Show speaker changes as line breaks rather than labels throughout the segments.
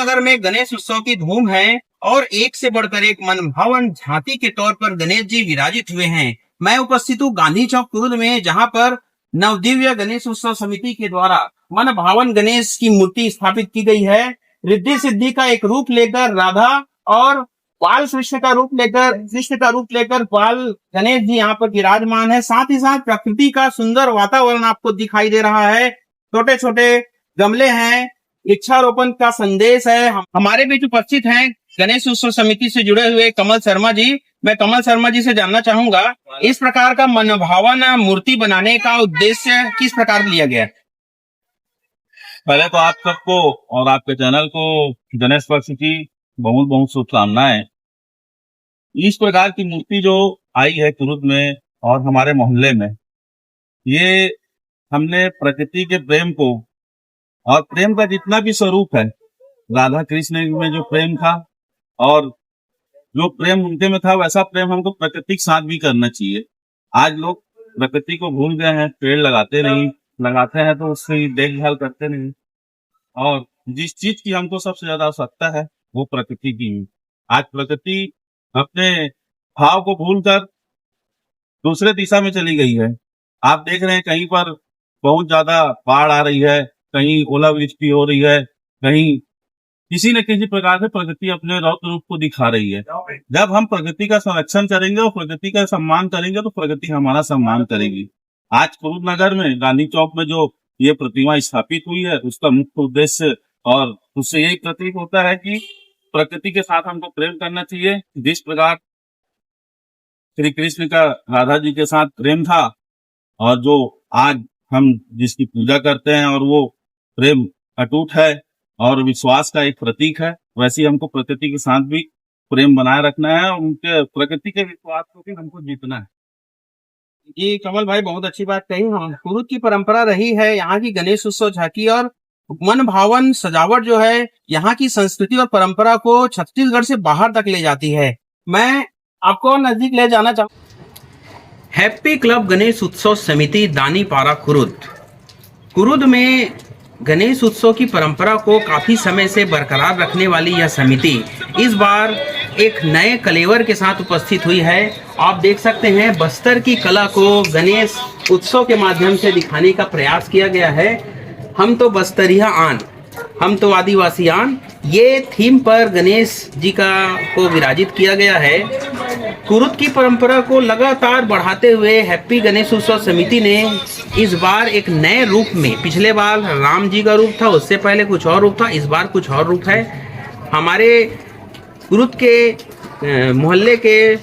नगर में गणेश उत्सव की धूम है और एक से बढ़कर एक मनभावन झांकी के तौर पर गणेश जी विराजित हुए हैं। मैं उपस्थित हूँ गांधी चौक कुरुद में, जहां पर नवदिव्य गणेश उत्सव समिति के द्वारा मन भावन गणेश की मूर्ति स्थापित की गई है। रिद्धि सिद्धि का एक रूप लेकर राधा और बाल कृष्ण का रूप लेकर बाल गणेश जी यहाँ पर विराजमान है। साथ ही साथ प्रकृति का सुंदर वातावरण आपको दिखाई दे रहा है। छोटे छोटे गमले हैं, वृक्षारोपण का संदेश है। हमारे बीच उपस्थित हैं गणेश उत्सव समिति से जुड़े हुए कमल शर्मा जी। मैं कमल शर्मा जी से जानना चाहूंगा, इस प्रकार का मनभावन मूर्ति बनाने का उद्देश्य किस प्रकार लिया गया?
पहले तो आप सबको और आपके चैनल को गणेश पक्ष की बहुत बहुत शुभकामनाएं। इस प्रकार की मूर्ति जो आई है कुरुद में और हमारे मोहल्ले में, ये हमने प्रकृति के प्रेम को और प्रेम का जितना भी स्वरूप है, राधा कृष्ण में जो प्रेम था और जो प्रेम उनके में था, वैसा प्रेम हमको प्रकृति के साथ भी करना चाहिए। आज लोग प्रकृति को भूल गए हैं, पेड़ लगाते नहीं, लगाते हैं तो उसकी देखभाल करते नहीं। और जिस चीज की हमको सबसे ज्यादा आवश्यकता है वो प्रकृति की। आज प्रकृति अपने भाव को भूलकर दूसरे दिशा में चली गई है। आप देख रहे हैं कहीं पर बहुत ज्यादा बाढ़ आ रही है, कहीं ओलावृष्टि हो रही है, कहीं किसी न किसी प्रकार से प्रकृति अपने रौद्र रूप को दिखा रही है। जब हम प्रकृति का संरक्षण करेंगे और प्रकृति का सम्मान करेंगे तो प्रकृति हमारा सम्मान करेगी। आज कुरुद नगर में गांधी चौक में जो ये प्रतिमा स्थापित हुई है, उसका मुख्य उद्देश्य और उससे यही प्रतीक होता है कि प्रकृति के साथ हमको प्रेम करना चाहिए। जिस प्रकार श्री कृष्ण का राधा जी के साथ प्रेम था और जो आज हम जिसकी पूजा करते हैं और वो प्रेम अटूट है और विश्वास का एक प्रतीक है, वैसे हमको प्रकृति के साथ भी प्रेम बनाए रखना है और उनके प्रकृति के विश्वास को भी हमको जीतना है।
जी कमल भाई, बहुत अच्छी बात कही। हाँ, कुरुद की परंपरा रही है यहाँ की गणेश उत्सव झांकी और मन भावन सजावट जो है यहाँ की संस्कृति और परंपरा को छत्तीसगढ़ से बाहर तक ले जाती है। मैं आपको नजदीक ले जाना चाहूँ। हैप्पी क्लब गणेश उत्सव समिति दानीपारा कुरुद में गणेश उत्सव की परंपरा को काफी समय से बरकरार रखने वाली यह समिति इस बार एक नए कलेवर के साथ उपस्थित हुई है। आप देख सकते हैं बस्तर की कला को गणेश उत्सव के माध्यम से दिखाने का प्रयास किया गया है। हम तो बस्तरिया आन, हम तो आदिवासी आन, ये थीम पर गणेश जी को विराजित किया गया है। कुरुद की परंपरा को लगातार बढ़ाते हुए हैप्पी गणेश उत्सव समिति ने इस बार एक नए रूप में, पिछले बार राम जी का रूप था, उससे पहले कुछ और रूप था, इस बार कुछ और रूप है। हमारे कुरुद के मोहल्ले के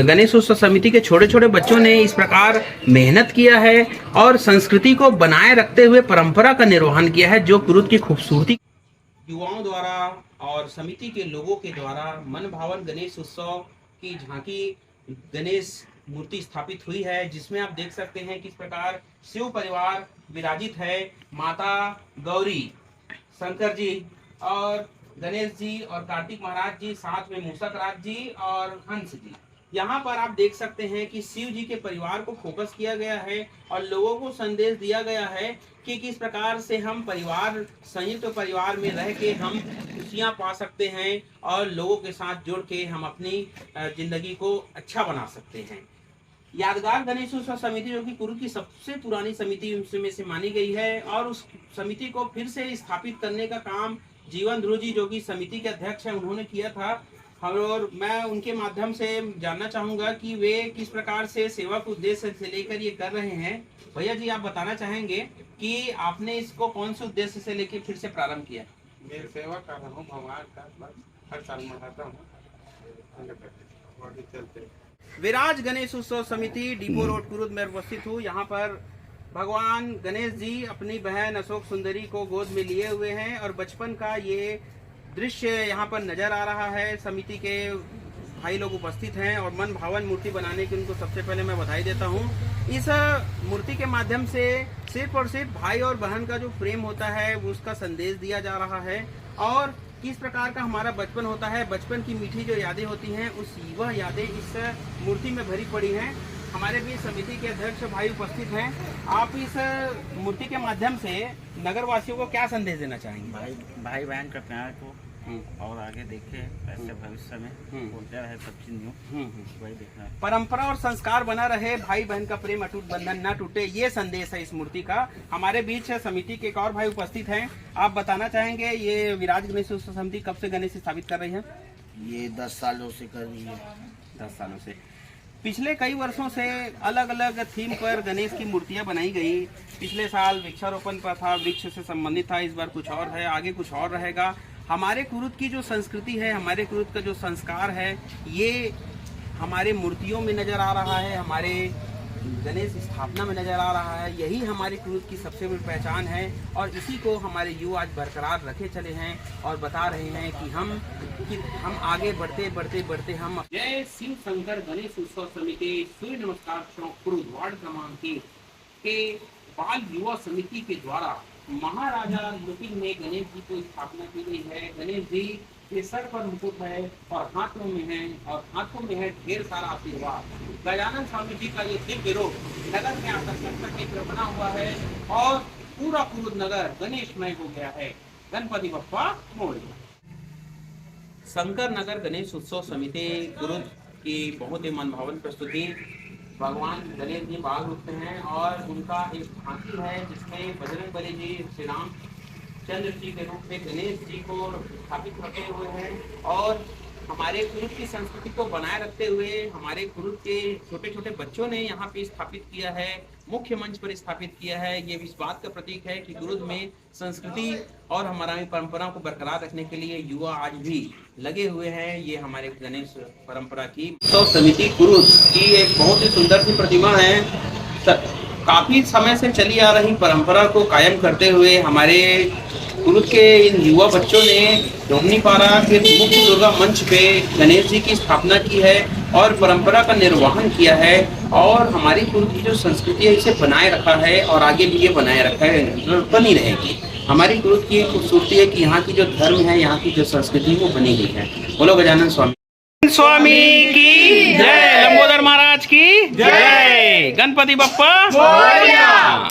गणेश उत्सव समिति के छोटे छोटे बच्चों ने इस प्रकार मेहनत किया है और संस्कृति को बनाए रखते हुए परंपरा का निर्वहन किया है, जो कुरुद की खूबसूरती युवाओं द्वारा और समिति के लोगों के द्वारा मन भावन गणेश उत्सव की झांकी गणेश मूर्ति स्थापित हुई है, जिसमें आप देख सकते हैं किस प्रकार शिव परिवार विराजित है। माता गौरी, शंकर जी और गणेश जी और कार्तिक महाराज जी, साथ में मूषक राज जी और हंस जी। यहाँ पर आप देख सकते हैं कि शिव जी के परिवार को फोकस किया गया है और लोगों को संदेश दिया गया है कि किस प्रकार से हम परिवार, संयुक्त परिवार में रह के हम खुशियाँ पा सकते हैं और लोगों के साथ जुड़ के हम अपनी जिंदगी को अच्छा बना सकते हैं। यादगार गणेश उत्सव समिति जो कि कुरुद की सबसे पुरानी समिति में से मानी गई है और उस समिति को फिर से स्थापित करने का काम जीवन ध्रुव जी जो कि समिति के अध्यक्ष हैं उन्होंने किया था। और मैं उनके माध्यम से जानना चाहूंगा कि वे किस प्रकार से सेवा को उद्देश्य से लेकर ये कर रहे हैं। भैया जी, आप बताना चाहेंगे कि आपने इसको कौन से उद्देश्य से लेकर फिर से प्रारंभ किया?
मेरी सेवा कर रहा हूँ, भगवान का हर साल मनाता हूँ।
विराज गणेश उत्सव समिति डिपो रोड कुरुद में उपस्थित हूँ। यहाँ पर भगवान गणेश जी अपनी बहन अशोक सुंदरी को गोद में लिए हुए हैं और बचपन का ये दृश्य यहाँ पर नजर आ रहा है। समिति के भाई लोग उपस्थित हैं और मन भावन मूर्ति बनाने की उनको सबसे पहले मैं बधाई देता हूँ। इस मूर्ति के माध्यम से सिर्फ और सिर्फ भाई और बहन का जो प्रेम होता है उसका संदेश दिया जा रहा है और किस प्रकार का हमारा बचपन होता है, बचपन की मीठी जो यादें होती हैं वह यादें इस मूर्ति में भरी पड़ी हैं। हमारे भी समिति के अध्यक्ष भाई उपस्थित हैं। आप इस मूर्ति के माध्यम से नगर वासियों को क्या संदेश देना चाहेंगे?
भाई बहन का प्यार को
और आगे देखे ऐसे भविष्य में होते रहे सब चीज न्यू वही देखना है।
परंपरा और संस्कार बना रहे, भाई बहन का प्रेम अटूट बंधन न टूटे, ये संदेश है इस मूर्ति का। हमारे बीच समिति के एक और भाई उपस्थित हैं, आप बताना चाहेंगे ये विराज गणेश उत्सव समिति कब से गणेश स्थापित कर रही है?
ये 10 सालों से कर रही है।
10 सालों से। पिछले कई वर्षों से अलग अलग थीम पर गणेश की मूर्तियां बनाई गई। पिछले साल वृक्षारोपण पर था, वृक्ष से संबंधित था, इस बार कुछ और है, आगे कुछ और रहेगा। हमारे कुरुद की जो संस्कृति है, हमारे कुरुद का जो संस्कार है, ये हमारे मूर्तियों में नजर आ रहा है, हमारे गणेश स्थापना में नजर आ रहा है। यही हमारे कुरुद की सबसे बड़ी पहचान है और इसी को हमारे युवा आज बरकरार रखे चले हैं और बता रहे हैं कि हम आगे बढ़ते बढ़ते बढ़ते हम। जय शिव शंकर गणेश उत्सव समिति सूर्य नमस्कार चौक कुरुद वार्ड क्रमांक 1 के बाल युवा समिति के द्वारा महाराजा लुपिन में गणेश जी को स्थापना की गई है। गणेश जी के सर पर मुकुट है और हाथों में है ढेर सारा आशीर्वाद। गजानन स्वामी जी का ये दिव्य रूप नगर में आकर्षण के लिए बना हुआ है और पूरा कुरुद नगर गणेशमय हो गया है। गणपति बप्पा मोरया। शंकर नगर गणेश उत्सव समिति कुरुद की बहुत ही मनभावन प्रस्तुति। भगवान गणेश जी बाल रूप में हैं और उनका एक हाथी है जिसमें बजरंगबली जी श्री राम चंद्र जी के रूप में गणेश जी को स्थापित रखे हुए हैं और हमारे कुरुद की संस्कृति को बनाए रखते हुए हमारे कुरुद के छोटे छोटे बच्चों ने यहाँ पे स्थापित किया है, मुख्य मंच पर स्थापित किया है। ये इस बात का प्रतीक है कि कुरुद में संस्कृति और हमारी परंपरा को बरकरार रखने के लिए युवा आज भी लगे हुए हैं। ये हमारे गणेश परंपरा की उत्सव समिति कुरुद की एक बहुत ही सुंदर सी प्रतिमा है। काफी समय से चली आ रही परंपरा को कायम करते हुए हमारे कुरुद के इन युवा बच्चों ने डोमनीपारा के मुख्य दुर्गा मंच पे गणेश जी की स्थापना की है और परंपरा का निर्वहन किया है और हमारी कुरुद की जो संस्कृति है इसे बनाए रखा है और आगे भी ये बनाए रखा है, बनी रहेगी। हमारी कुरुद की खूबसूरती है कि यहाँ की जो धर्म है, यहाँ की जो संस्कृति है वो बनी गई है। बोलो गजानन स्वामी की जय, लंबोदर महाराज की जय, गणपति बप्पा मोरया।